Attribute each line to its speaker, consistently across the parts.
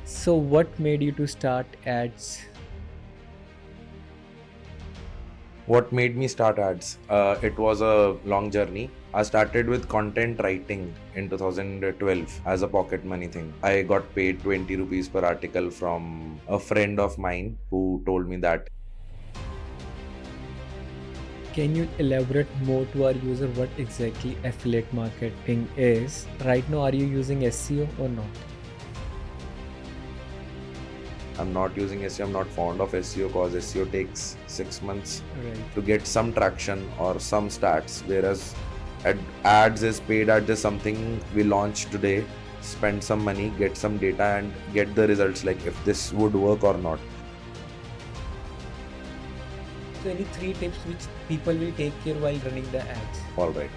Speaker 1: So what made you to start ads?
Speaker 2: What made me start ads? It was a long journey. I started with content writing in 2012 as a pocket money thing. I got paid 20 rupees per article from a friend of mine who told me that.
Speaker 1: Can you elaborate more to our user what exactly affiliate marketing is? Right now, are you using SEO or not?
Speaker 2: I'm not using SEO, I'm not fond of SEO because SEO takes 6 months
Speaker 1: Right.
Speaker 2: to get some traction or some stats, whereas ads is paid ads is something we launch today, spend some money, get some data, and get the results like if this would work or not.
Speaker 1: So any three tips which people will take care while running the ads?
Speaker 2: All right.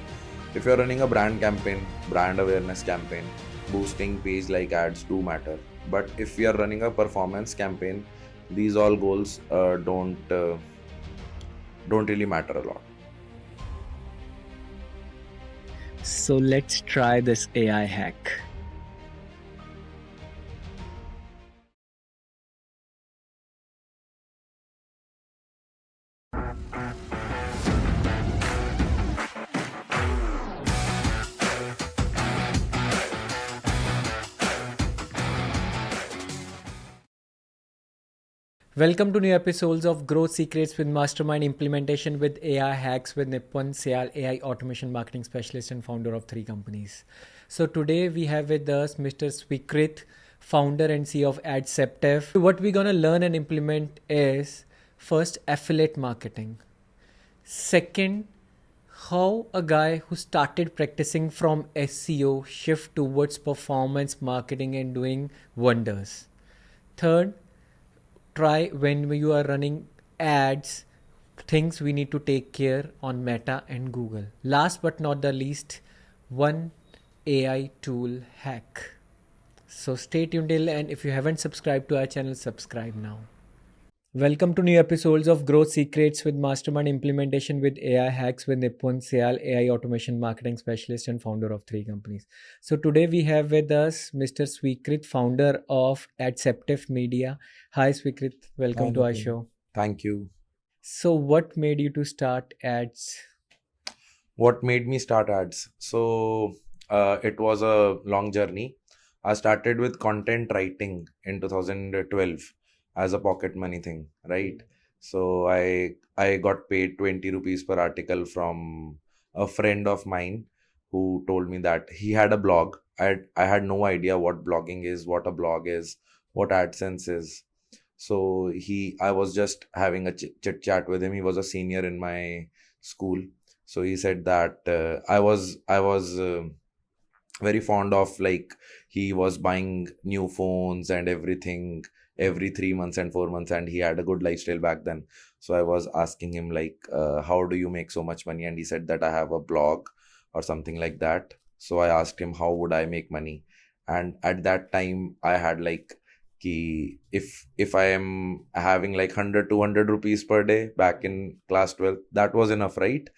Speaker 2: If you're running a brand campaign, brand awareness campaign, boosting page like ads do matter. But if you're running a performance campaign, these all goals don't really matter a lot.
Speaker 1: So let's try this AI hack. Welcome to new episodes of Growth Secrets with Mastermind Implementation with AI Hacks with Nipun Syal, AI Automation Marketing Specialist and founder of 3 companies. So today we have with us Mr. Swikrit, founder and CEO of AdCeptive. What we're going to learn and implement is first affiliate marketing. Second, how a guy who started practicing from SEO shift towards performance marketing and doing wonders. Third, try when you are running ads, things we need to take care on Meta and Google. Last but not the least, one AI tool hack. So stay tuned till, and if you haven't subscribed to our channel, subscribe now. Welcome to new episodes of Growth Secrets with Mastermind Implementation with AI Hacks with Nipun Syal, AI Automation Marketing Specialist and founder of 3 companies. So today we have with us Mr. Swikrit, founder of AdCeptive Media. Hi Swikrit, welcome to our show.
Speaker 2: Thank you.
Speaker 1: So what made you to start ads?
Speaker 2: What made me start ads? So it was a long journey. I started with content writing in 2012 as a pocket money thing, right? So I got paid 20 rupees per article from a friend of mine who told me that he had a blog. I had no idea what blogging is, what a blog is, what AdSense is. So I was just having a chit chat with him. He was a senior in my school. So he said that I was very fond of, like, he was buying new phones and everything every 3 months and 4 months, and he had a good lifestyle back then. So I was asking him, like, how do you make so much money? And he said that I have a blog or something like that. So I asked him how would I make money, and at that time I had like, if I am having like 100 200 rupees per day back in class 12, that was enough, right?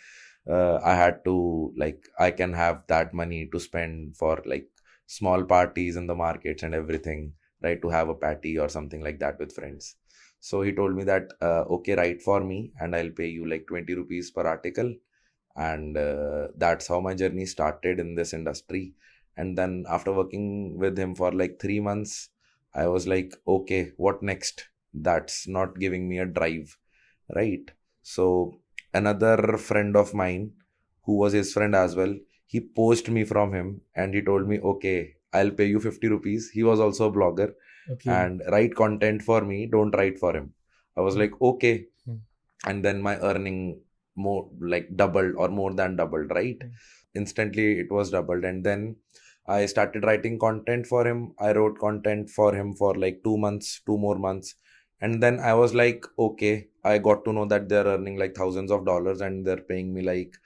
Speaker 2: I had to, like, I can have that money to spend for like small parties in the markets and everything, right? To have a patty or something like that with friends. So he told me that, okay, write for me and I'll pay you like 20 rupees per article. And that's how my journey started in this industry. And then after working with him for like 3 months, I was like, okay, what next? That's not giving me a drive, right? So another friend of mine, who was his friend as well, he poached me from him and he told me, okay, I'll pay you 50 rupees. He was also a blogger,
Speaker 1: Okay.
Speaker 2: and write content for me, don't write for him. I was like, okay.
Speaker 1: Hmm.
Speaker 2: And then my earning more like doubled or more than doubled, right? Instantly it was doubled. And then I started writing content for him. I wrote content for him for like 2 months, 2 more months. And then I was like, okay, I got to know that they're earning like thousands of dollars and they're paying me like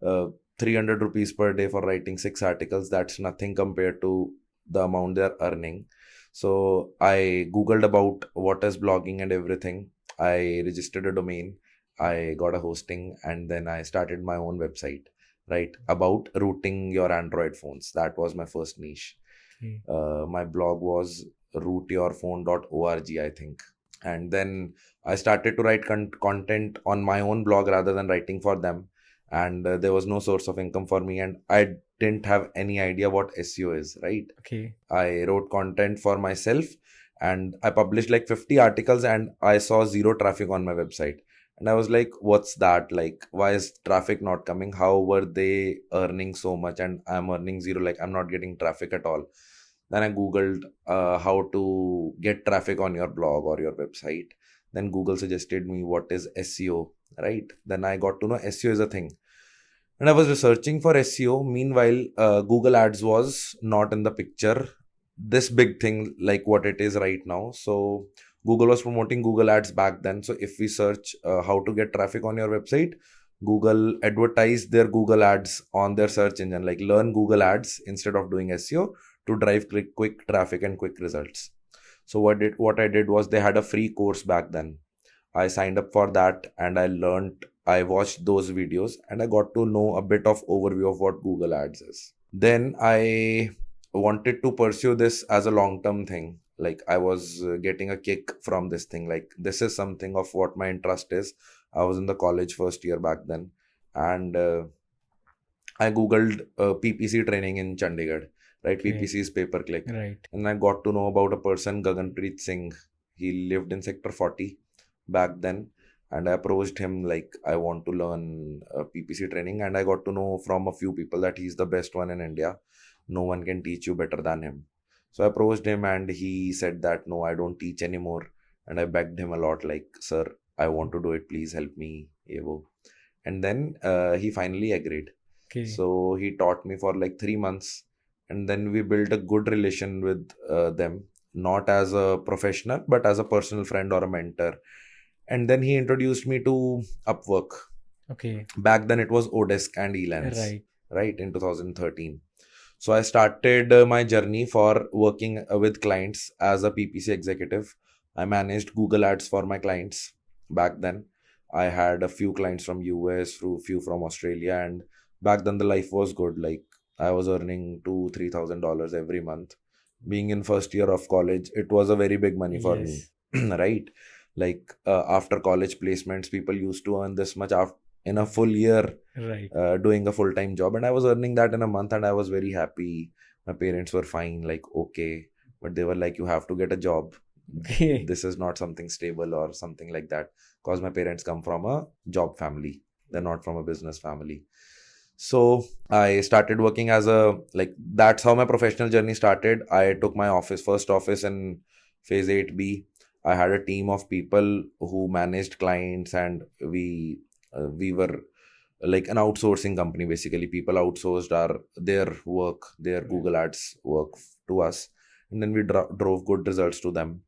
Speaker 2: uh, 300 rupees per day for writing 6 articles. That's nothing compared to the amount they're earning. So I Googled about what is blogging and everything. I registered a domain. I got a hosting, and then I started my own website, right, about routing your Android phones. That was my first niche.
Speaker 1: Okay.
Speaker 2: My blog was rootyourphone.org, I think. And then I started to write content on my own blog rather than writing for them. And there was no source of income for me, and I didn't have any idea what SEO is, right?
Speaker 1: Okay.
Speaker 2: I wrote content for myself, and I published like 50 articles, and I saw zero traffic on my website. And I was like, what's that? Like, why is traffic not coming? How were they earning so much and I'm earning zero? Like, I'm not getting traffic at all. Then I Googled how to get traffic on your blog or your website. Then Google suggested me what is SEO, right? Then I got to know SEO is a thing. And I was researching for SEO. Meanwhile, Google Ads was not in the picture. This big thing like what it is right now. So Google was promoting Google Ads back then. So if we search how to get traffic on your website, Google advertised their Google Ads on their search engine, like learn Google Ads instead of doing SEO to drive quick traffic and quick results. So what I did was they had a free course back then. I signed up for that and I watched those videos and I got to know a bit of overview of what Google Ads is. Then I wanted to pursue this as a long term thing. Like I was getting a kick from this thing. Like this is something of what my interest is. I was in the college first year back then, and I googled PPC training in Chandigarh. Right,
Speaker 1: Okay.
Speaker 2: PPC is pay per click,
Speaker 1: Right.
Speaker 2: and I got to know about a person, Gaganpreet Singh. He lived in Sector 40 back then, and I approached him like I want to learn PPC training, and I got to know from a few people that he's the best one in India. No one can teach you better than him. So I approached him, and he said that no, I don't teach anymore. And I begged him a lot, like, sir, I want to do it. Please help me, Evo. And then he finally agreed.
Speaker 1: Okay.
Speaker 2: So he taught me for like 3 months, and then we built a good relation with them, not as a professional but as a personal friend or a mentor. And then he introduced me to Upwork.
Speaker 1: Okay.
Speaker 2: Back then it was Odesk and Elance,
Speaker 1: Right.
Speaker 2: right, in 2013. So I started my journey for working with clients as a PPC executive. I managed Google Ads for my clients back then. I had a few clients from US, few from Australia, and back then the life was good. Like I was earning $2,000-3,000 every month. Being in first year of college, it was a very big money for me,
Speaker 1: Yes.
Speaker 2: right? Like after college placements, people used to earn this much in a full year
Speaker 1: Right.
Speaker 2: doing a full-time job, and I was earning that in a month, and I was very happy. My parents were fine, like okay, but they were like, you have to get a job.
Speaker 1: Okay.
Speaker 2: This is not something stable or something like that, because my parents come from a job family. They're not from a business family. So I started working as a, like, that's how my professional journey started. I took my first office in phase 8B. I had a team of people who managed clients, and we were like an outsourcing company. Basically, people outsourced their work, their
Speaker 1: Right.
Speaker 2: Google Ads work to us, and then we drove good results to them.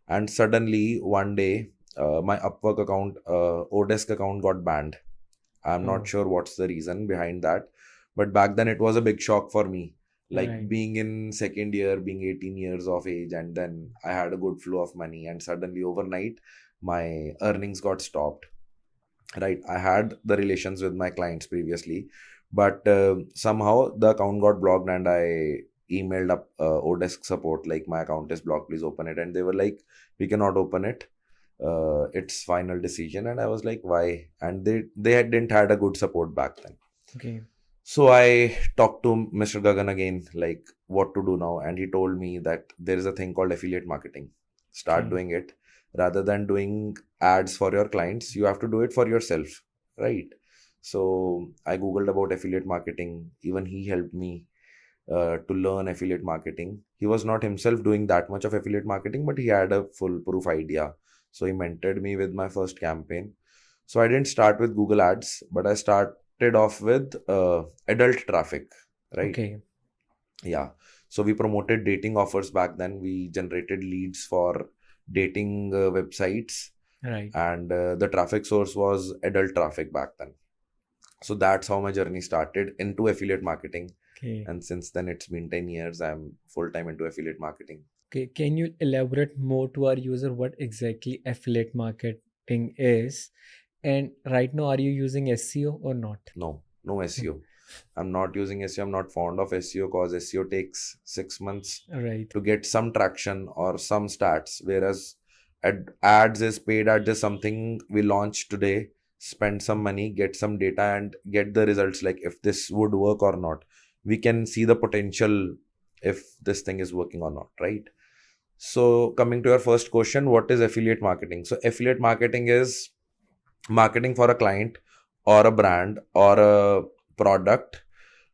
Speaker 2: And suddenly one day, my Upwork account, Odesk account got banned. I'm not
Speaker 1: Oh.
Speaker 2: sure what's the reason behind that, but back then it was a big shock for me. Like
Speaker 1: Right.
Speaker 2: being in second year, being 18 years of age, and then I had a good flow of money, and suddenly overnight my earnings got stopped. Right, I had the relations with my clients previously, but somehow the account got blocked, and I emailed up Odesk support like, my account is blocked, please open it. And they were like, we cannot open it, it's final decision. And I was like, why? And didn't had a good support back then.
Speaker 1: Okay.
Speaker 2: So I talked to Mr. Gagan again, like what to do now, and he told me that there is a thing called affiliate marketing. Start
Speaker 1: Okay.
Speaker 2: doing it. Rather than doing ads for your clients, you have to do it for yourself, right? So I googled about affiliate marketing. Even he helped me to learn affiliate marketing. He was not himself doing that much of affiliate marketing, but he had a foolproof idea. So he mentored me with my first campaign. So I didn't start with Google Ads, but I started off with adult traffic, right?
Speaker 1: Okay.
Speaker 2: Yeah. So we promoted dating offers back then. We generated leads for dating websites,
Speaker 1: Right.
Speaker 2: and the traffic source was adult traffic back then. So that's how my journey started into affiliate marketing.
Speaker 1: Okay.
Speaker 2: And since then, it's been 10 years. I'm full time into affiliate marketing.
Speaker 1: Okay. Can you elaborate more to our user what exactly affiliate marketing is? And right now, are you using SEO or not?
Speaker 2: No SEO. I'm not using SEO. I'm not fond of SEO because SEO takes 6 months
Speaker 1: Right.
Speaker 2: to get some traction or some stats. Whereas ads is paid ad is something we launch today, spend some money, get some data, and get the results. Like if this would work or not, we can see the potential if this thing is working or not, right? So coming to your first question, what is affiliate marketing? So affiliate marketing is marketing for a client or a brand or a product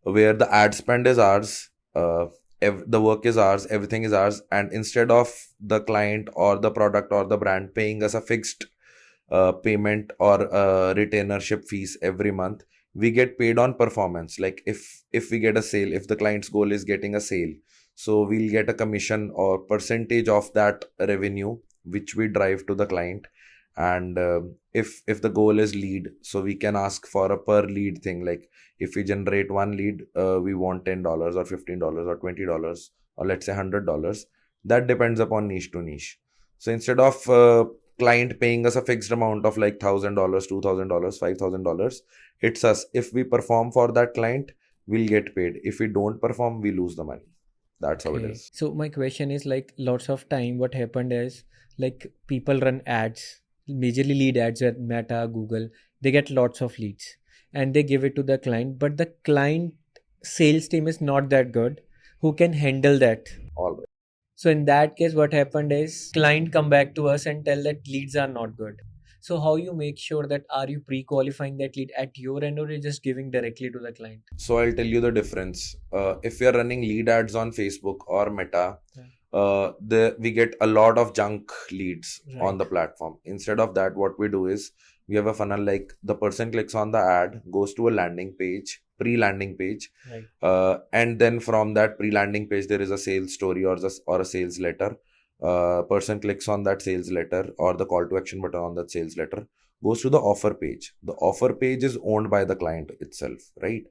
Speaker 2: where the ad spend is ours, the work is ours, everything is ours, and instead of the client or the product or the brand paying us a fixed payment or retainership fees every month, we get paid on performance. Like if we get a sale, if the client's goal is getting a sale, so we'll get a commission or percentage of that revenue which we drive to the client. And if the goal is lead, so we can ask for a per lead thing. Like if we generate one lead, we want $10 or $15 or $20, or let's say $100. That depends upon niche to niche. So instead of client paying us a fixed amount of like $1,000, $2,000, $5,000, it's us. If we perform for that client, we'll get paid. If we don't perform, we lose the money. That's how it
Speaker 1: Okay.
Speaker 2: is.
Speaker 1: So my question is like lots of time what happened is like people run ads, majorly lead ads at Meta, Google. They get lots of leads and they give it to the client, but the client sales team is not that good who can handle that.
Speaker 2: All right.
Speaker 1: So in that case, what happened is client come back to us and tell that leads are not good. So how you make sure that are you pre-qualifying that lead at your end or you're just giving directly to the client?
Speaker 2: So I'll tell you the difference. If we are running lead ads on Facebook or Meta, we get a lot of junk leads on the platform. Instead of that, what we do is we have a funnel. Like the person clicks on the ad, goes to a landing page, pre-landing page, and then from that pre-landing page there is a sales story or a sales letter. Person clicks on that sales letter or the call to action button on that sales letter, goes to the offer page. The offer page is owned by the client itself, right?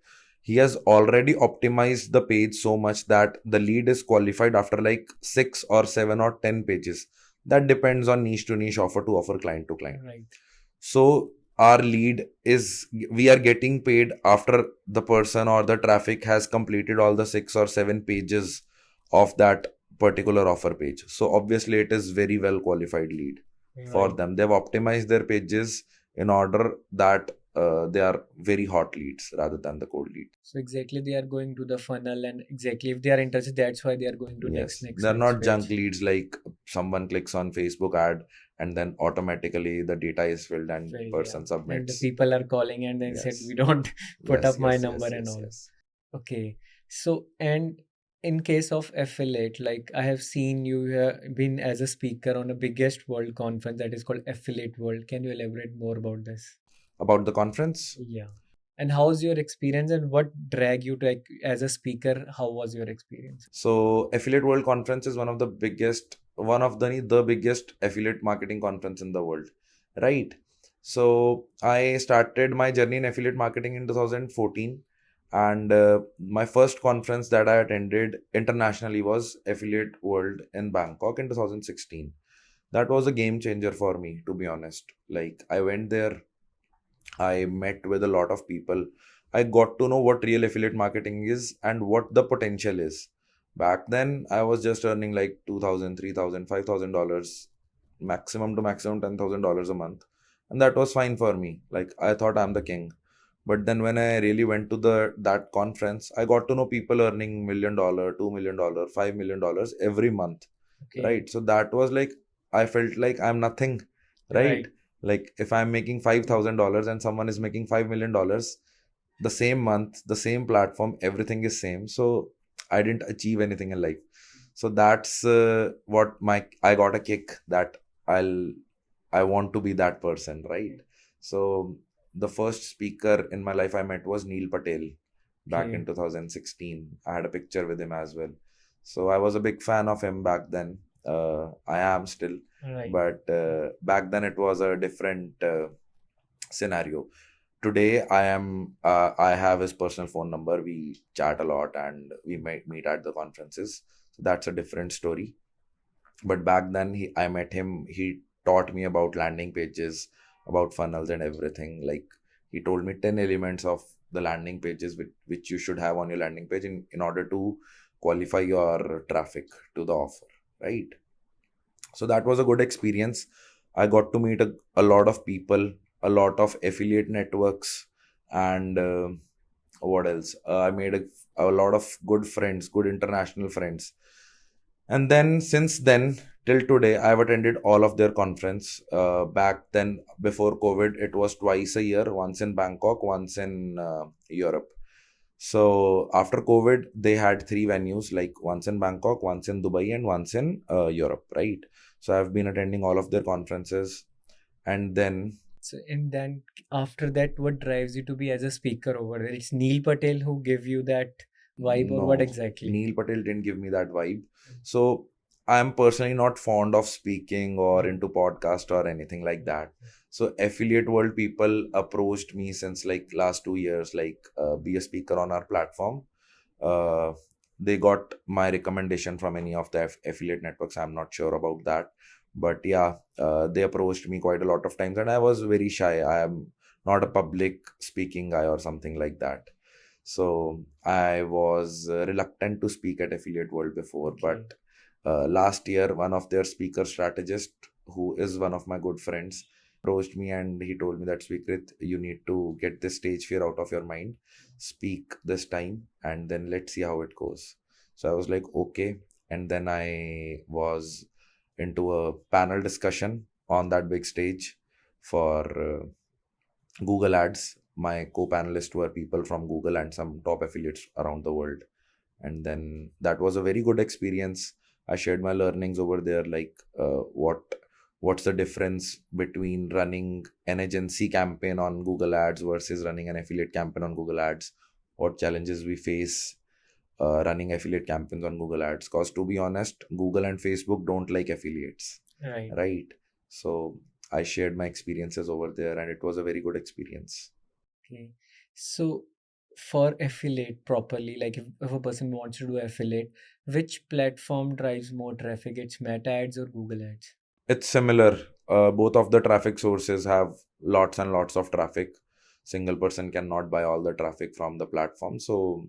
Speaker 2: He has already optimized the page so much that the lead is qualified after like 6 or 7 or 10 pages. That depends on niche to niche, offer to offer, client to client.
Speaker 1: Right.
Speaker 2: So our lead is, we are getting paid after the person or the traffic has completed all the 6 or 7 pages of that particular offer page. So obviously it is very well qualified lead for them. They've optimized their pages in order that they are very hot leads rather than the cold lead.
Speaker 1: So exactly they are going to the funnel and exactly if they are interested, that's why they are going to next.
Speaker 2: They're not
Speaker 1: page.
Speaker 2: junk leads like someone clicks on Facebook ad and then automatically the data is filled and person submits.
Speaker 1: And the people are calling and then said we don't put up my number and all. Okay. So and in case of affiliate, like I have seen you have been as a speaker on a biggest world conference that is called Affiliate World. Can you elaborate more about this?
Speaker 2: About the conference?
Speaker 1: Yeah. And how's your experience and what drag you to like as a speaker? How was your experience?
Speaker 2: So Affiliate World Conference is one of the biggest affiliate marketing conference in the world, right? So I started my journey in affiliate marketing in 2014, and my first conference that I attended internationally was Affiliate World in Bangkok in 2016. That was a game changer for me, to be honest. Like I went there, I met with a lot of people. I got to know what real affiliate marketing is and what the potential is. Back then, I was just earning like $2,000, $3,000, $5,000, maximum to maximum $10,000 a month. And that was fine for me. Like I thought I'm the king. But then when I really went to that conference, I got to know people earning $1 million, $2 million, $5 million every month. Right. So that was like, I felt like I'm nothing. Right. Like if I'm making $5,000 and someone is making $5 million, the same month, the same platform, everything is same. So I didn't achieve anything in life. So that's what I got a kick that I want to be that person, right? So the first speaker in my life I met was Neil Patel back in 2016. I had a picture with him as well. So I was a big fan of him back then. I am still. But back then it was a different scenario. Today I have his personal phone number. We chat a lot and we might meet at the conferences. So that's a different story. But back then I met him. He taught me about landing pages, about funnels and everything. Like he told me 10 elements of the landing pages which you should have on your landing page in order to qualify your traffic to the offer, right? So that was a good experience. I got to meet a lot of people, a lot of affiliate networks, and what else? I made a lot of good friends, good international friends. And then since then till today, I've attended all of their conference. Back then, before COVID, it was twice a year, once in Bangkok, once in Europe. So after COVID, they had three venues, like once in Bangkok, once in Dubai, and once in Europe, right? So I've been attending all of their conferences, and then
Speaker 1: So and then after that, what drives you to be as a speaker over there? It's Neil Patel who gave you that vibe, or what
Speaker 2: no,
Speaker 1: exactly?
Speaker 2: Neil Patel didn't give me that vibe. So I'm personally not fond of speaking or into podcast or anything like that. So affiliate world people approached me since like last 2 years, like be a speaker on our platform. Uh, they got my recommendation from any of the affiliate networks. I'm not sure about that, but yeah, they approached me quite a lot of times, and I was very shy. I am not a public speaking guy or something like that. So I was reluctant to speak at Affiliate World before,
Speaker 1: Okay.
Speaker 2: but last year, one of their speaker strategists, who is one of my good friends, approached me and he told me that Swikrit, you need to get this stage fear out of your mind, speak this time, and then let's see how it goes. So I was like, okay. And then I was into a panel discussion on that big stage for Google Ads. My co-panelists were people from Google and some top affiliates around the world. And then that was a very good experience. I shared my learnings over there, like what's the difference between running an agency campaign on Google Ads versus running an affiliate campaign on Google Ads, what challenges we face running affiliate campaigns on Google Ads. Because to be honest, Google and Facebook don't like affiliates,
Speaker 1: Right.
Speaker 2: right? So I shared my experiences over there, and it was a very good experience.
Speaker 1: Okay. So for affiliate properly, like if a person wants to do affiliate, which platform drives more traffic? It's Meta ads or Google ads?
Speaker 2: It's similar. Both of the traffic sources have lots and lots of traffic. Single person cannot buy all the traffic from the platform. So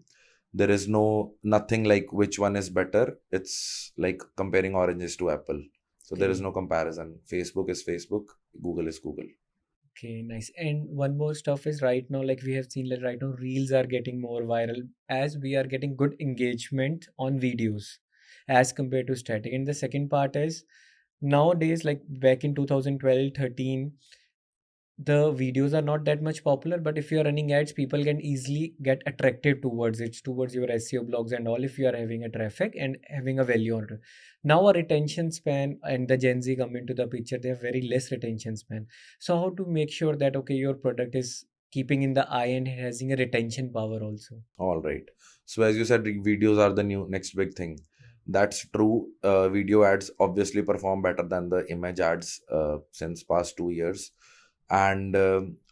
Speaker 2: there is nothing like which one is better. It's like comparing oranges to apple. So there is
Speaker 1: Okay.
Speaker 2: no comparison. Facebook is Facebook, Google is Google.
Speaker 1: Okay, nice. And one more stuff is right now, like we have seen that right now, reels are getting more viral as we are getting good engagement on videos as compared to static. And the second part is nowadays, like back in 2012, 13, the videos are not that much popular, but if you're running ads, people can easily get attracted towards it, towards your SEO blogs and all, if you are having a traffic and having a value on it. Now our retention span and the Gen Z come into the picture, they have very less retention span. So how to make sure that okay, your product is keeping in the eye and having a retention power also?
Speaker 2: All right. So as you said, videos are the new next big thing. That's true. Video ads obviously perform better than the image ads since past 2 years. And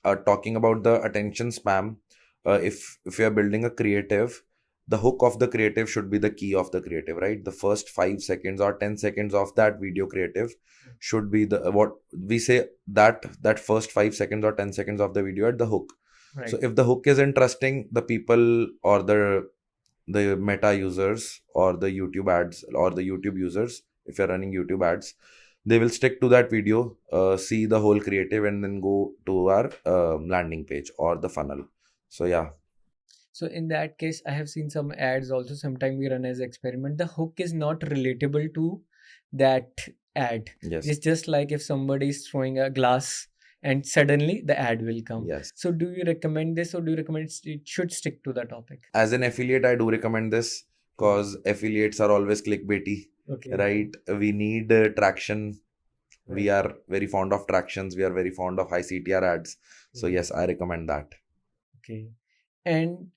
Speaker 2: talking about the attention spam, if you are building a creative, the hook of the creative should be the key of the creative, right? The first 5 seconds or 10 seconds of that video creative should be the what we say, that first 5 seconds or 10 seconds of the video at the hook. So
Speaker 1: Right.
Speaker 2: if the hook is interesting, the people or the meta users or the YouTube ads or the YouTube users, if you're running YouTube ads, they will stick to that video, see the whole creative, and then go to our landing page or the funnel. So yeah.
Speaker 1: So in that case, I have seen some ads also. Sometime we run as experiment. The hook is not relatable to that ad.
Speaker 2: Yes.
Speaker 1: It's just like if somebody is throwing a glass and suddenly the ad will come.
Speaker 2: Yes.
Speaker 1: So do you recommend this, or do you recommend it should stick to the topic?
Speaker 2: As an affiliate, I do recommend this because affiliates are always clickbaity,
Speaker 1: Okay.
Speaker 2: right? We need traction. We
Speaker 1: Right.
Speaker 2: are very fond of tractions. We are very fond of high CTR ads. So yes, I recommend that.
Speaker 1: Okay. And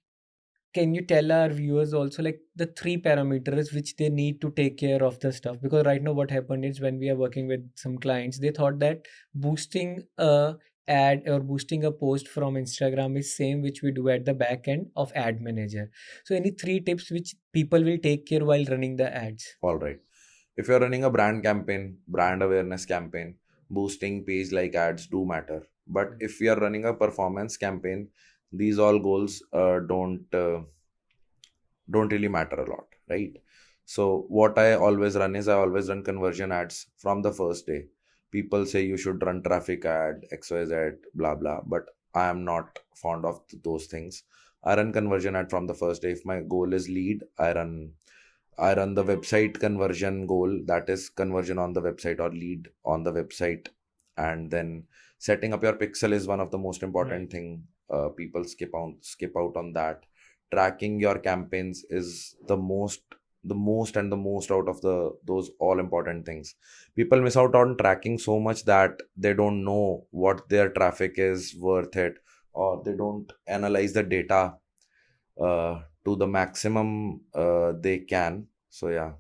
Speaker 1: can you tell our viewers also like the three parameters which they need to take care of the stuff? Because right now what happened is when we are working with some clients, they thought that boosting a ad or boosting a post from Instagram is same which we do at the back end of ad manager. So any three tips which people will take care while running the ads?
Speaker 2: All right. If you're running a brand campaign, brand awareness campaign, boosting page like ads do matter. But if we are running a performance campaign, these all goals don't really matter a lot, right? So what I always run is I always run conversion ads from the first day. People say you should run traffic ad, XYZ, blah blah, but I am not fond of those things. I run conversion ad from the first day. If my goal is lead, I run the website conversion goal, that is conversion on the website or lead on the website. And then setting up your pixel is one of the most important thing. People skip out on that. Tracking your campaigns is the most out of those all important things. People miss out on tracking so much that they don't know what their traffic is worth it, or they don't analyze the data to the maximum they can. So yeah.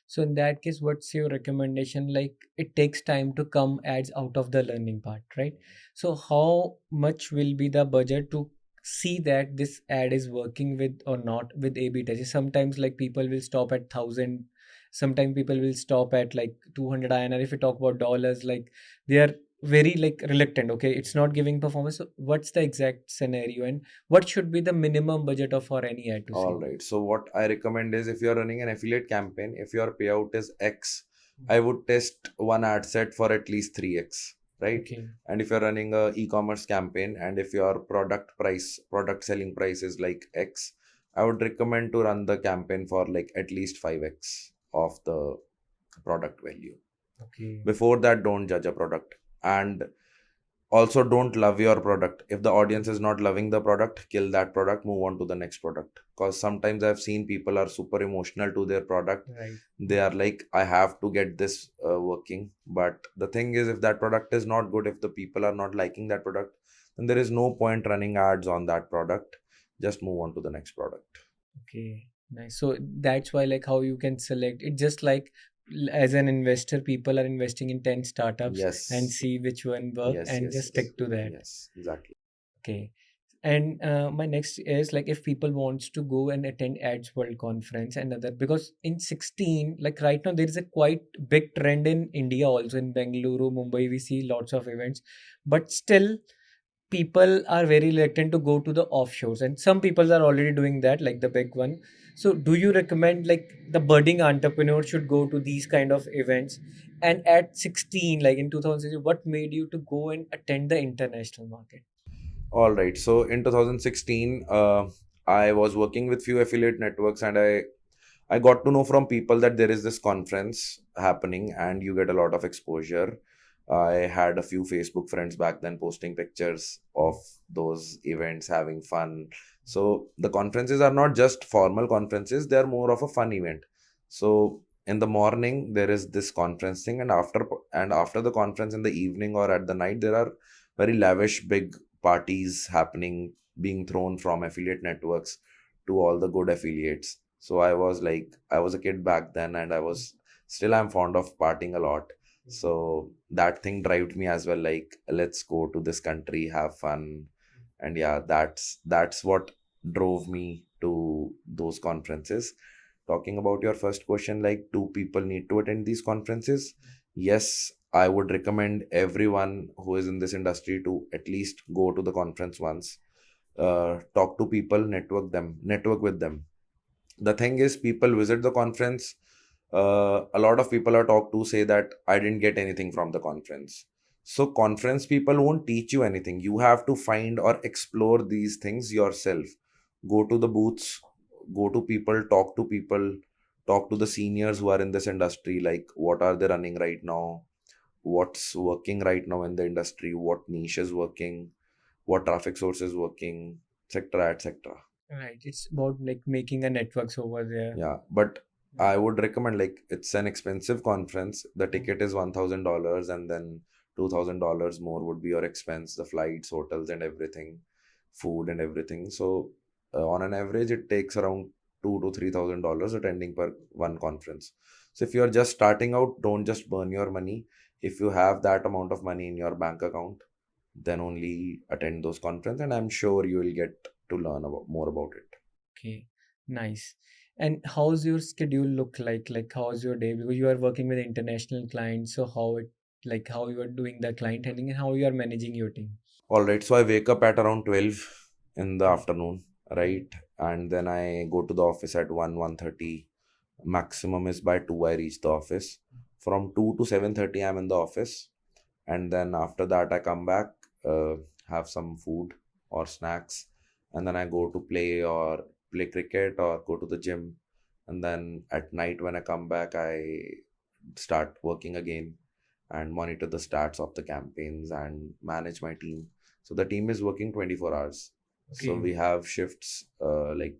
Speaker 1: So in that case, what's your recommendation? Like it takes time to come ads out of the learning part, right? So how much will be the budget to see that this ad is working with or not with A/B testing? Sometimes like people will stop at 1,000, sometimes people will stop at like 200 INR. If we talk about dollars, like they are very like reluctant. Okay, it's not giving performance. So what's the exact scenario and what should be the minimum budget of for any ad to
Speaker 2: All
Speaker 1: see?
Speaker 2: right. So what I recommend is, if you're running an affiliate campaign, if your payout is X, I would test one ad set for at least 3X, right?
Speaker 1: Okay.
Speaker 2: And if you're running a e-commerce campaign and if your product selling price is like X, I would recommend to run the campaign for like at least 5X of the product value.
Speaker 1: Okay.
Speaker 2: Before that, don't judge a product. And also, don't love your product. If the audience is not loving the product, kill that product, move on to the next product. Because sometimes I've seen people are super emotional to their product.
Speaker 1: Right.
Speaker 2: They are like, I have to get this working. But the thing is, if that product is not good, if the people are not liking that product, then there is no point running ads on that product. Just move on to the next product.
Speaker 1: Okay, nice. So that's why, like, how you can select it. Just like as an investor, people are investing in 10 startups and
Speaker 2: Yes,
Speaker 1: see which one work
Speaker 2: yes,
Speaker 1: and
Speaker 2: yes,
Speaker 1: just
Speaker 2: yes,
Speaker 1: stick to that.
Speaker 2: yes, exactly.
Speaker 1: Okay. And my next is like if people wants to go and attend Ads World Conference and other because in 16, like right now there is a quite big trend in India also in Bengaluru, Mumbai, we see lots of events, but still people are very reluctant to go to the offshores and some people are already doing that like the big one. So do you recommend like the budding entrepreneur should go to these kind of events? And at 16 like in 2016 what made you to go and attend the international market?
Speaker 2: All right. So in 2016, I was working with few affiliate networks, and I got to know from people that there is this conference happening and you get a lot of exposure. I had a few Facebook friends back then posting pictures of those events, having fun. So the conferences are not just formal conferences, they are more of a fun event. So in the morning there is this conference thing, and after the conference in the evening or at the night there are very lavish big parties happening, being thrown from affiliate networks to all the good affiliates. So I was a kid back then, and I'm fond of partying a lot. So that thing drove me as well, like, let's go to this country, have fun. And yeah, that's what drove me to those conferences. Talking about your first question, like, do people need to attend these conferences? Yes, I would recommend everyone who is in this industry to at least go to the conference once. Talk to people, network with them. The thing is, people visit the conference. A lot of people are talked to say that I didn't get anything from the conference. So conference people won't teach you anything. You have to find or explore these things yourself. Go to the booths, go to people, talk to the seniors who are in this industry, like what are they running right now, what's working right now in the industry, what niche is working, what traffic source is working, etc., etc.
Speaker 1: Right, it's about like making a networks over there.
Speaker 2: Yeah, but I would recommend, like, it's an expensive conference. The ticket is $1,000, and then $2,000 more would be your expense, the flights, hotels, and everything, food and everything. So on an average, it takes around $2,000 to $3,000 attending per one conference. So if you're just starting out, don't just burn your money. If you have that amount of money in your bank account, then only attend those conferences, and I'm sure you will get to learn about more about it.
Speaker 1: Okay, nice. And how's your schedule look like? Like how's your day? Because you are working with international clients, so how it like how you are doing the client handling and how you are managing your team.
Speaker 2: All right, so I wake up at around 12. in the afternoon, right? And then I go to the office at 1:30. Maximum is by 2 I reach the office. From 2 to 7:30 I'm in the office, and then after that I come back, uh, have some food or snacks, and then I go to play cricket or go to the gym, and then at night when I come back I start working again and monitor the stats of the campaigns and manage my team. So the team is working 24 hours. So
Speaker 1: Okay.
Speaker 2: we have shifts, like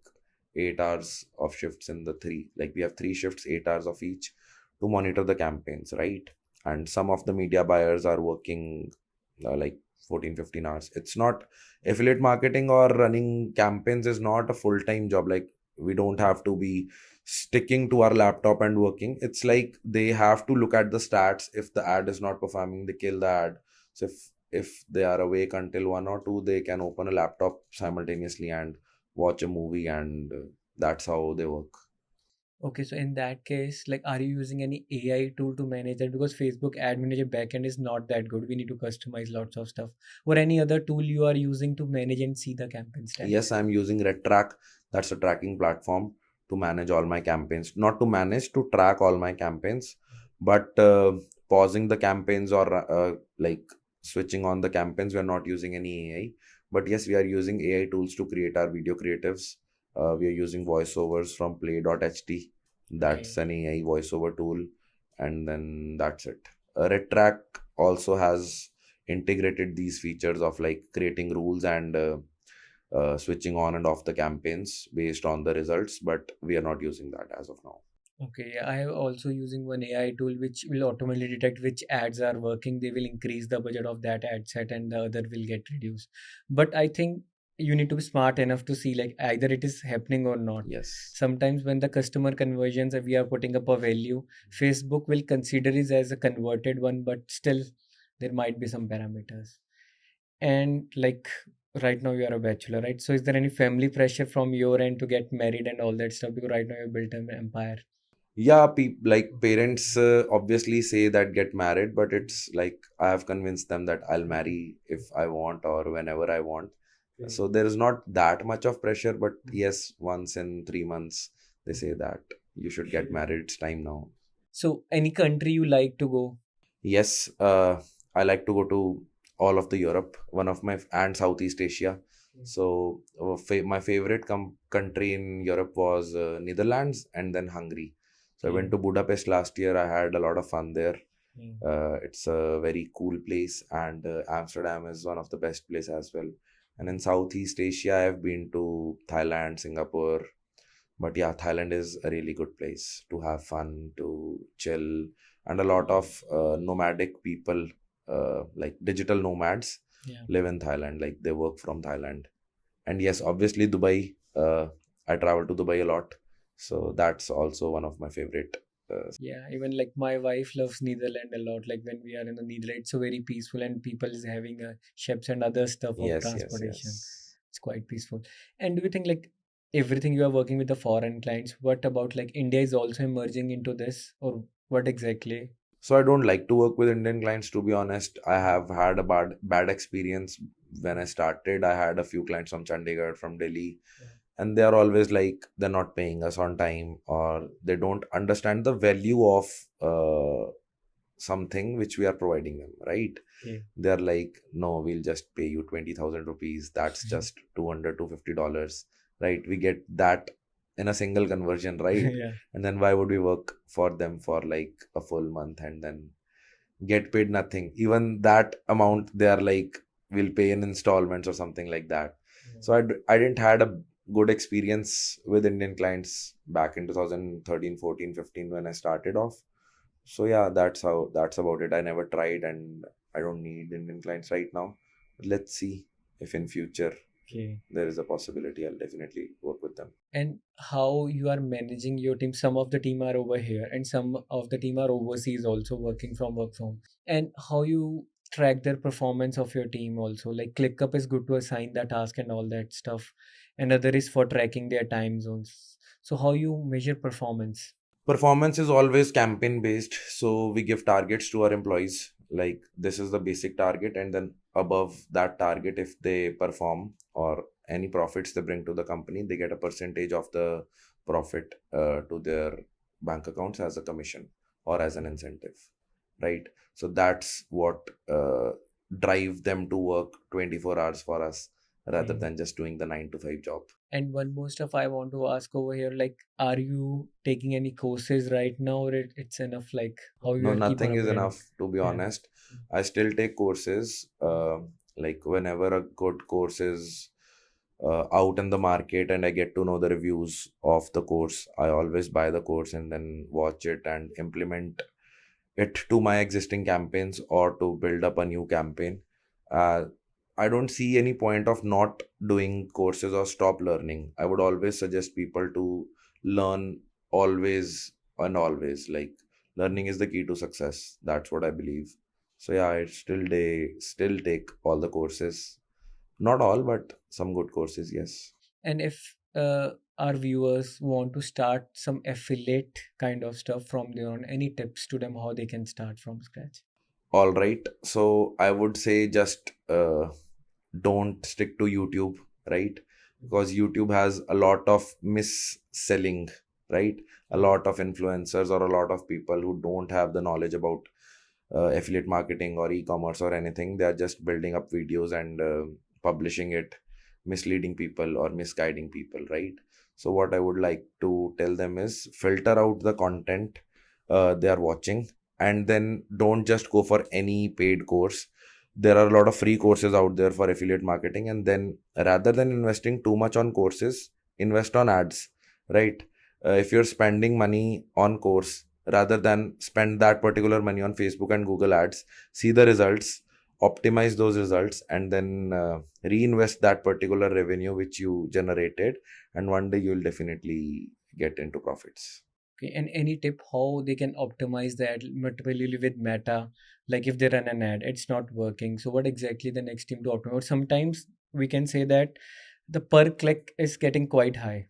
Speaker 2: 8 hours of shifts in the three. Like we have three shifts, 8 hours of each to monitor the campaigns, right? And some of the media buyers are working like 14, 15 hours. It's not affiliate marketing or running campaigns is not a full time job. Like we don't have to be sticking to our laptop and working. It's like they have to look at the stats. If the ad is not performing, they kill the ad. So if they are awake until 1 or 2, they can open a laptop simultaneously and watch a movie, and that's how they work.
Speaker 1: Okay, so in that case, like, are you using any AI tool to manage that? Because Facebook Ad Manager backend is not that good. We need to customize lots of stuff. Or any other tool you are using to manage and see the campaign
Speaker 2: Yes,
Speaker 1: stats?
Speaker 2: I'm using RedTrack. That's a tracking platform to manage all my campaigns. Not to manage, to track all my campaigns, but pausing the campaigns or like switching on the campaigns, we're not using any AI. But yes, we are using AI tools to create our video creatives. We are using voiceovers from play.ht. That's
Speaker 1: Okay.
Speaker 2: an AI voiceover tool. And then that's it. RedTrack also has integrated these features of like creating rules and switching on and off the campaigns based on the results, but we are not using that as of now.
Speaker 1: Okay, yeah, I am also using one AI tool which will automatically detect which ads are working. They will increase the budget of that ad set and the other will get reduced. But I think you need to be smart enough to see like either it is happening or not.
Speaker 2: Yes.
Speaker 1: Sometimes when the customer conversions we are putting up a value, Facebook will consider it as a converted one, but still there might be some parameters. And like right now you are a bachelor, right? So is there any family pressure from your end to get married and all that stuff? Because right now you built an empire.
Speaker 2: Yeah, like parents obviously say that get married, but it's like I have convinced them that I'll marry if I want or whenever I want. So there is not that much of pressure, but yes, once in 3 months they say that you should get married. It's time now.
Speaker 1: So, any country you like to go?
Speaker 2: Yes, I like to go to all of the Europe, one of my and Southeast Asia. So my favorite country in Europe was Netherlands and then Hungary. So I went
Speaker 1: Okay.
Speaker 2: to Budapest last year. I had a lot of fun there.
Speaker 1: Mm.
Speaker 2: It's a very cool place, and Amsterdam is one of the best places as well. And in Southeast Asia, I've been to Thailand, Singapore, but yeah, Thailand is a really good place to have fun, to chill, and a lot of nomadic people, like digital nomads,
Speaker 1: Yeah.
Speaker 2: live in Thailand. Like they work from Thailand. And yes, obviously Dubai. I travel to Dubai a lot, so that's also one of my favorite.
Speaker 1: Yeah, even like my wife loves Netherlands a lot. Like when we are in the Netherlands, it's so very peaceful and people is having ships and other stuff of
Speaker 2: Yes, yes,
Speaker 1: transportation.
Speaker 2: yes.
Speaker 1: It's quite peaceful. And do you think like everything you are working with the foreign clients, what about like India is also emerging into this or what exactly?
Speaker 2: So I don't like to work with Indian clients, to be honest. I have had a bad experience when I started. I had a few clients from Chandigarh, from Delhi, and they are always like they're not paying us on time, or they don't understand the value of something which we are providing them, right?
Speaker 1: Okay.
Speaker 2: They're like, no, we'll just pay you 20,000 rupees. That's just 200 to $50, right? We get that in a single conversion, right?
Speaker 1: Yeah.
Speaker 2: And then why would we work for them for like a full month and then get paid nothing? Even that amount, they are like, we'll pay in installments or something like that. So I didn't had a good experience with Indian clients back in 2013, 14, 15 when I started off. So yeah, that's about it. I never tried, and I don't need Indian clients right now. But let's see if in future
Speaker 1: Okay.
Speaker 2: there is a possibility. I'll definitely work with them.
Speaker 1: And how you are managing your team. Some of the team are over here and some of the team are overseas also working from work from home. And how you track their performance of your team also, like ClickUp is good to assign the task and all that stuff, and other is for tracking their time zones. So how you measure performance?
Speaker 2: Performance is always campaign based, so we give targets to our employees. Like this is the basic target, and then above that target, if they perform or any profits they bring to the company, they get a percentage of the profit to their bank accounts as a commission or as an incentive, right? So that's what drive them to work 24 hours for us rather than just doing the 9 to 5 job.
Speaker 1: And one more stuff I want to ask over here, like, are you taking any courses right now, or it's enough, like, how you
Speaker 2: No,
Speaker 1: are keep on
Speaker 2: nothing is
Speaker 1: upgrading?
Speaker 2: enough, to be
Speaker 1: Yeah.
Speaker 2: honest. I still take courses. Like whenever a good course is out in the market and I get to know the reviews of the course, I always buy the course and then watch it and implement it to my existing campaigns or to build up a new campaign. Uh, I don't see any point of not doing courses or stop learning. I would always suggest people to learn always and always. Like learning is the key to success. That's what I believe. So yeah, I still take all the courses. Not all, but some good courses, yes.
Speaker 1: And if our viewers want to start some affiliate kind of stuff from their own, any tips to them how they can start from scratch?
Speaker 2: All right. So I would say just don't stick to YouTube, right? Because YouTube has a lot of mis-selling, right? A lot of influencers or a lot of people who don't have the knowledge about affiliate marketing or e-commerce or anything. They are just building up videos and publishing it, misleading people or misguiding people, right? So what I would like to tell them is filter out the content they are watching, and then don't just go for any paid course. There are a lot of free courses out there for affiliate marketing, and then rather than investing too much on courses, invest on ads, right? If you're spending money on course, rather than spend that particular money on Facebook and Google ads, see the results, optimize those results, and then reinvest that particular revenue which you generated, and one day you'll definitely get into profits.
Speaker 1: Okay, and any tip how they can optimize that, particularly with Meta? Like if they run an ad, it's not working. So what exactly the next team to optimize? Sometimes we can say that the per click is getting quite high.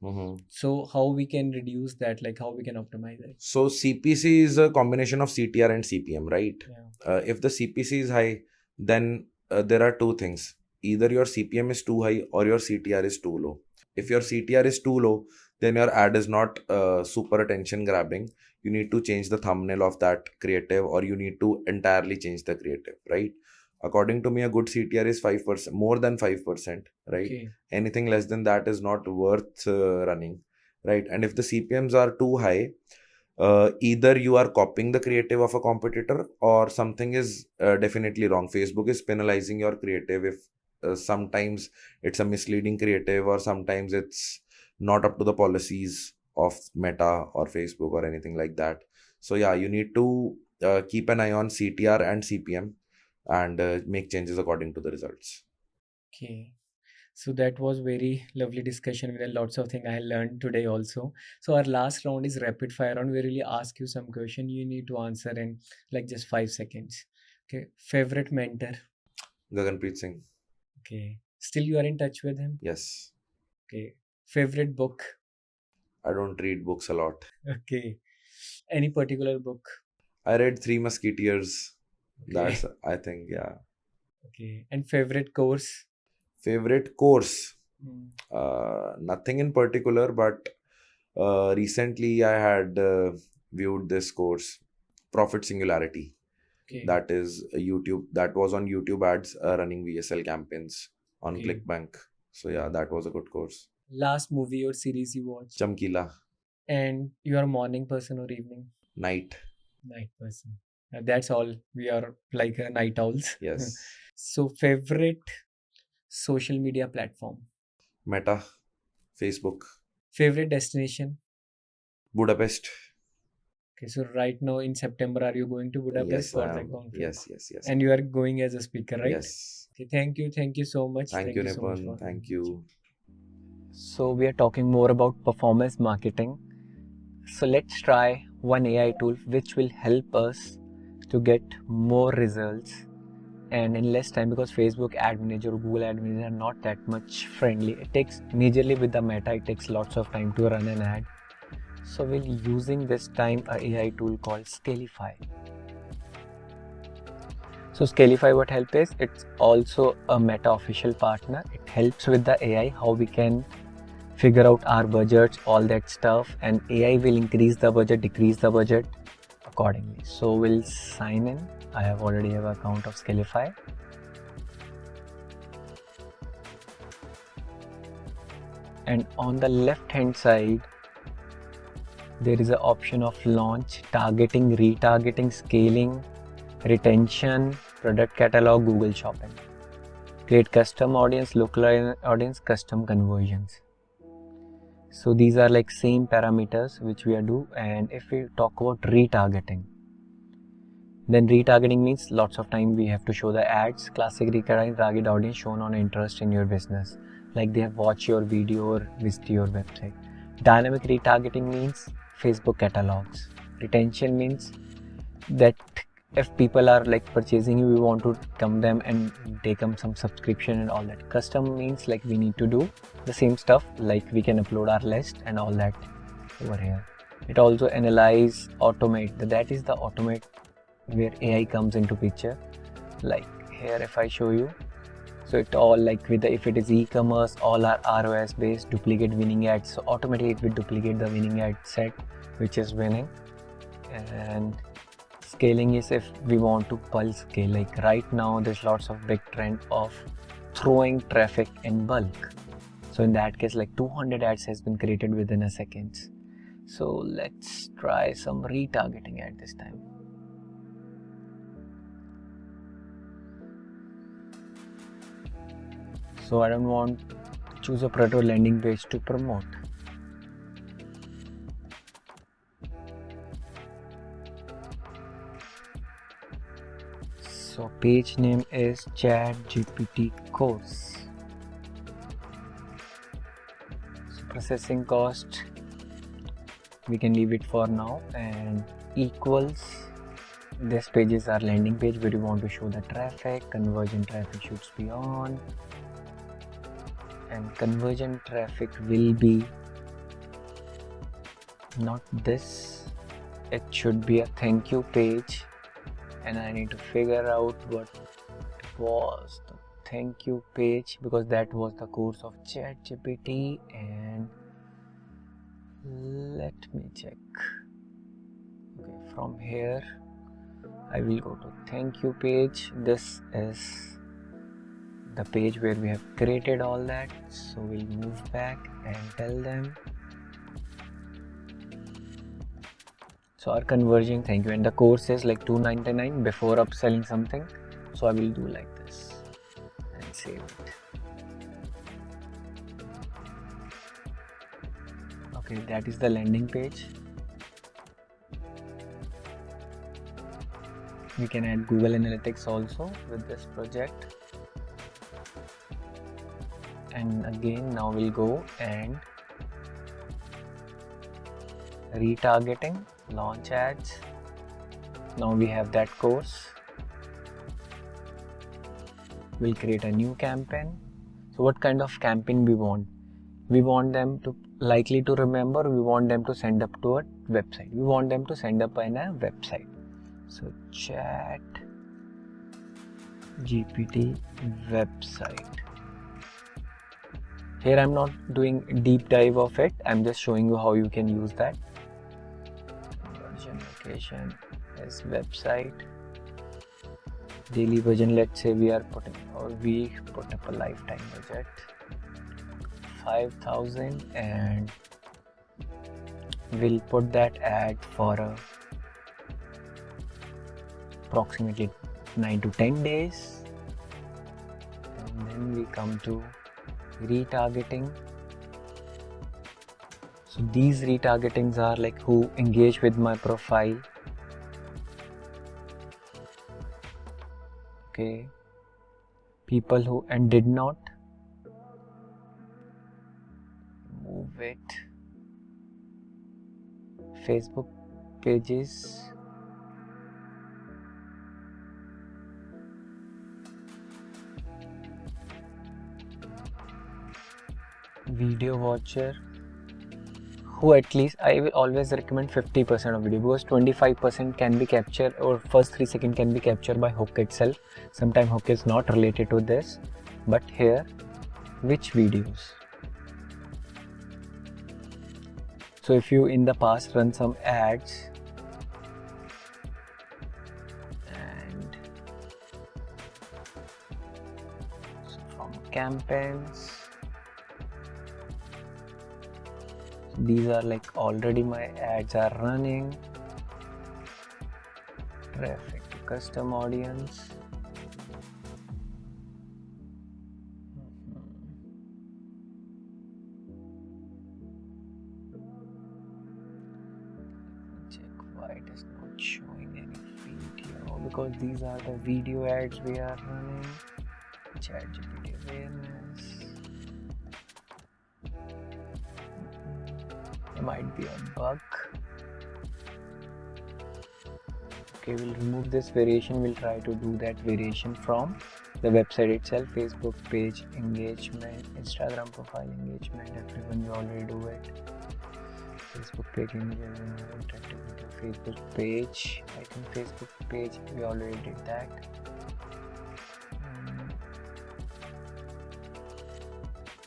Speaker 1: So how we can reduce that? Like how we can optimize it?
Speaker 2: So CPC is a combination of CTR and CPM, right?
Speaker 1: Yeah.
Speaker 2: If the CPC is high, then there are two things. Either your CPM is too high or your CTR is too low. If your CTR is too low, then your ad is not super attention grabbing. You need to change the thumbnail of that creative, or you need to entirely change the creative, right? According to me, a good CTR is 5%, more than 5%, right?
Speaker 1: Okay.
Speaker 2: Anything less than that is not worth running, right? And if the CPMs are too high, either you are copying the creative of a competitor or something is definitely wrong. Facebook is penalizing your creative if sometimes it's a misleading creative, or sometimes it's not up to the policies of Meta or Facebook or anything like that. So yeah, you need to keep an eye on CTR and CPM and make changes according to the results.
Speaker 1: Okay. So that was very lovely discussion with lots of things I learned today also. So our last round is rapid fire round. We really ask you some question. You need to answer in like just 5 seconds. Okay. Favorite mentor?
Speaker 2: Gaganpreet Singh.
Speaker 1: Okay. Still you are in touch with him?
Speaker 2: Yes.
Speaker 1: Okay. Favorite book?
Speaker 2: I don't read books a lot.
Speaker 1: Okay. Any particular book?
Speaker 2: I read Three Musketeers.
Speaker 1: Okay.
Speaker 2: That's, I think, yeah.
Speaker 1: Okay. And favorite course?
Speaker 2: Favorite course?
Speaker 1: Mm.
Speaker 2: Nothing in particular, but recently I had viewed this course, Profit Singularity.
Speaker 1: Okay.
Speaker 2: That is a YouTube. That was on YouTube ads running VSL campaigns on
Speaker 1: Okay.
Speaker 2: ClickBank. So yeah, that was a good course.
Speaker 1: Last movie or series you watched?
Speaker 2: Chamkila.
Speaker 1: And you are a morning person or evening?
Speaker 2: Night.
Speaker 1: Night person. That's all. We are like night owls.
Speaker 2: Yes.
Speaker 1: So favorite social media platform?
Speaker 2: Meta. Facebook.
Speaker 1: Favorite destination?
Speaker 2: Budapest.
Speaker 1: Okay, so right now in September, are you going to Budapest
Speaker 2: Yes,
Speaker 1: for
Speaker 2: I
Speaker 1: the
Speaker 2: am.
Speaker 1: conference?
Speaker 2: Yes.
Speaker 1: And you are going as a speaker, right?
Speaker 2: Yes.
Speaker 1: Okay, thank you so much.
Speaker 2: Thank you,
Speaker 1: so much
Speaker 2: Nipun.
Speaker 1: for
Speaker 2: Thank you.
Speaker 1: So we are talking more about performance marketing. So let's try one AI tool which will help us to get more results and in less time, because Facebook Ad Manager or Google Ad Manager are not that much friendly. It takes, majorly with the Meta, it takes lots of time to run an ad. So we'll be using this time a AI tool called Scalify. So Scalify, what help is, it's also a Meta official partner. It helps with the AI, how we can figure out our budgets, all that stuff, and AI will increase the budget, decrease the budget accordingly. So we'll sign in. I already have an account of Scalify. And on the left hand side, there is an option of launch, targeting, retargeting, scaling, retention, product catalog, Google Shopping. Create custom audience, local audience, custom conversions. So these are like same parameters which we are do. And if we talk about retargeting, then retargeting means lots of time we have to show the ads. Classic retargeting, target audience shown on interest in your business, like they have watched your video or visit your website. Dynamic retargeting means Facebook catalogs. Retention means that if people are like purchasing you, we want to come them and take them some subscription and all that. Custom means like we need to do the same stuff, like we can upload our list and all that over here. It also analyze, automate. That is the automate where AI comes into picture. Like here, if I show you, so it all like with the, if it is e-commerce, all are ROS based, duplicate winning ads. So automatically it will duplicate the winning ad set which is winning. And scaling is if we want to bulk scale. Like right now there's lots of big trend of throwing traffic in bulk. So in that case, like 200 ads has been created within a second. So let's try some retargeting at this time. So I don't want to choose a product landing page to promote. So page name is ChatGPT course. So processing cost, we can leave it for now, and equals, this page is our landing page where you want to show the traffic. Conversion traffic should be on, and conversion traffic will be not this, it should be a thank you page, and I need to figure out what was the thank you page, because that was the course of ChatGPT. And let me check. Okay, from here I will go to thank you page. This is the page where we have created all that. So we'll move back and tell them. So our conversion thank you, and the course is like $299 before upselling something. So I will do like this and save it. Okay, that is the landing page. We can add Google Analytics also with this project. And again, now we'll go and retargeting, launch ads. Now we have that course. We'll create a new campaign. So what kind of campaign we want? We want them to likely to remember. We want them to send up to a website. We want them to send up in a website. So chat GPT website. Here I'm not doing deep dive of it. I'm just showing you how you can use that. Conversion location is website. Daily budget, let's say we are putting, or we put up a lifetime budget 5,000, and we'll put that ad for approximately 9 to 10 days. And then we come to retargeting. So these retargetings are like who engage with my profile. Okay, people who and did not. Move it. Facebook pages. Video watcher who at least, I will always recommend 50% of video, because 25% can be captured, or first 3 seconds can be captured by hook itself. Sometimes hook is not related to this, but here which videos. So if you in the past run some ads and so from campaigns, these are like already my ads are running. Traffic to custom audience. Check why it is not showing any video, because these are the video ads we are running. ChatGPT awareness. There might be a bug. Okay, we'll remove this variation. We'll try to do that variation from the website itself. Facebook page engagement, Instagram profile engagement, everyone, we already do it. Facebook page engagement, interactive video, Facebook page, I think Facebook page, we already did that.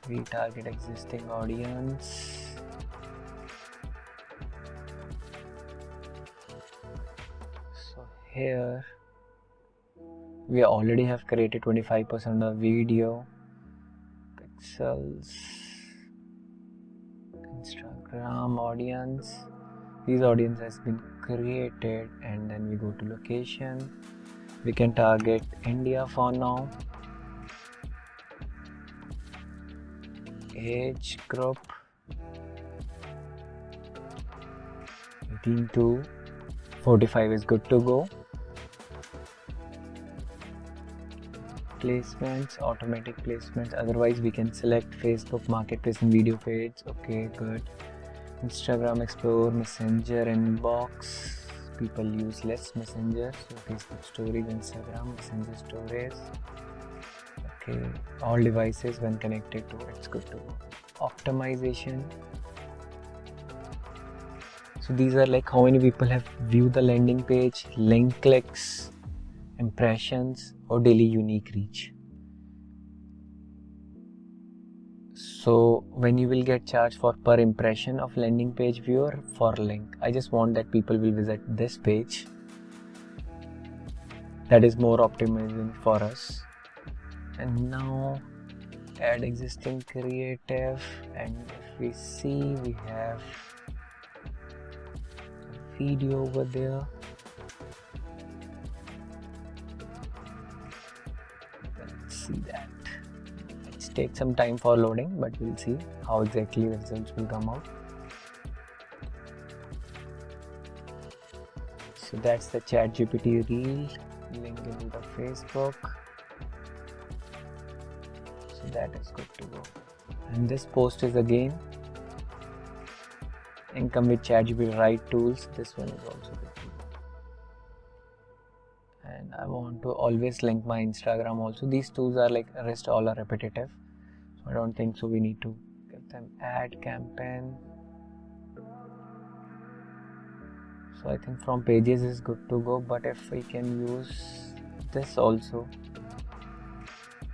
Speaker 1: Retarget existing audience. Here we already have created 25% of video. Pixels, Instagram audience. This audience has been created, and then we go to location. We can target India for now. Age group 18 to 45 is good to go. Placements, automatic placements, otherwise we can select Facebook marketplace and video feeds. Okay, good. Instagram explore, messenger, inbox. People use less messenger, so Facebook stories, Instagram, messenger stories. Okay, all devices when connected to it's good to go. Optimization. So these are like how many people have viewed the landing page, link clicks, impressions, or daily unique reach. So when you will get charged for per impression of landing page viewer for link. I just want that people will visit this page. That is more optimizing for us. And now add existing creative, and if we see we have a video over there. Let's see that. Let's take some time for loading, but we'll see how exactly the results will come out. So that's the ChatGPT reel, link into the Facebook. So that is good to go. And this post is again income with ChatGPT right tools. This one is also good to go. And I want to always link my Instagram also. These tools are like rest all are repetitive, so I don't think so we need to get them. Ad campaign. So I think from pages is good to go, but if we can use this also,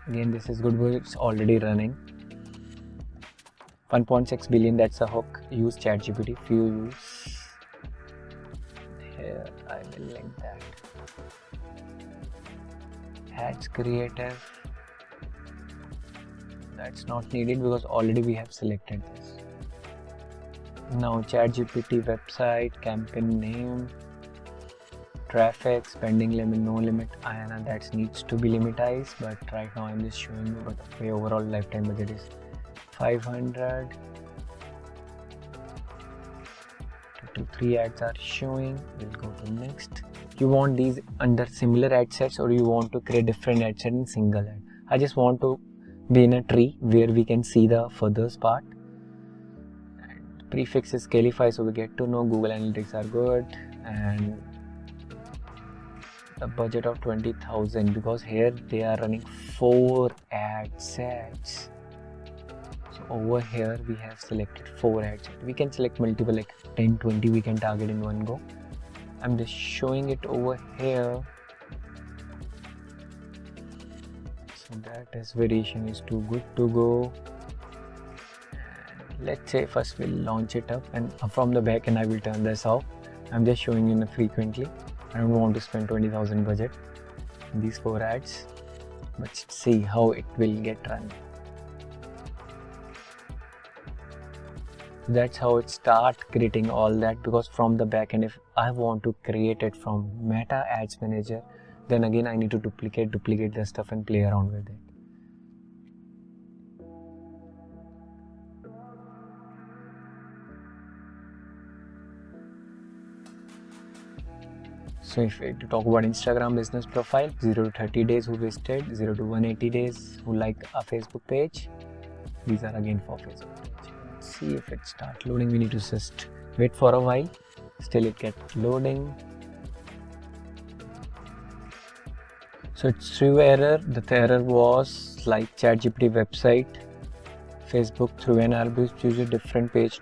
Speaker 1: again this is good because it's already running. 1.6 billion, that's a hook. Use ChatGPT, few use. Here I will link that. Ads creative, that's not needed because already we have selected this. Now ChatGPT website, campaign name, traffic, spending limit, no limit. Ayana, that needs to be limitized, but right now I'm just showing you, but the overall lifetime budget is 500. 2 to 3 ads are showing. We'll go to next. You want these under similar ad sets, or you want to create different ad set in single ad? I just want to be in a tree where we can see the furthest part. And prefix is Calify, so we get to know Google Analytics are good, and the budget of 20,000, because here they are running 4 ad sets. So over here we have selected 4 ads. We can select multiple, like 10, 20 we can target in one go. I'm just showing it over here. So that is variation is too good to go. Let's say first we'll launch it up, and from the back end I will turn this off. I'm just showing you frequently. I don't want to spend 20,000 budget in these 4 ads, but see how it will get run. That's how it start creating all that, because from the back end, if I want to create it from Meta Ads Manager, then again I need to duplicate the stuff and play around with it. So if to talk about Instagram business profile, 0 to 30 days who visited, 0 to 180 days who liked a Facebook page. These are again for Facebook page. Let's see if it starts loading. We need to just wait for a while. Still it gets loading. So it's through error. The error was like ChatGPT website, Facebook through an error, choose a different page,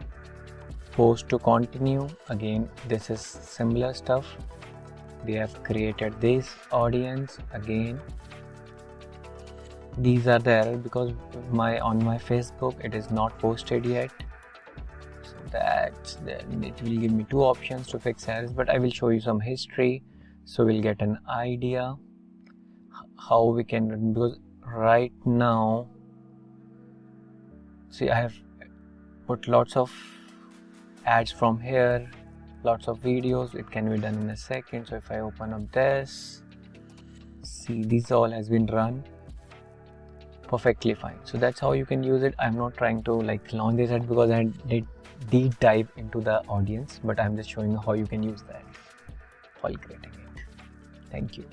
Speaker 1: post to continue. Again, this is similar stuff. We have created this audience again. These are the errors because on my Facebook it is not posted yet. So then it will give me 2 options to fix errors, but I will show you some history so we'll get an idea how we can run, because right now see I have put lots of ads from here, lots of videos. It can be done in a second. So if I open up this, see these all has been run perfectly fine. So that's how you can use it. I'm not trying to like launch this ad because I did deep dive into the audience, but I'm just showing you how you can use that while creating it. Thank you.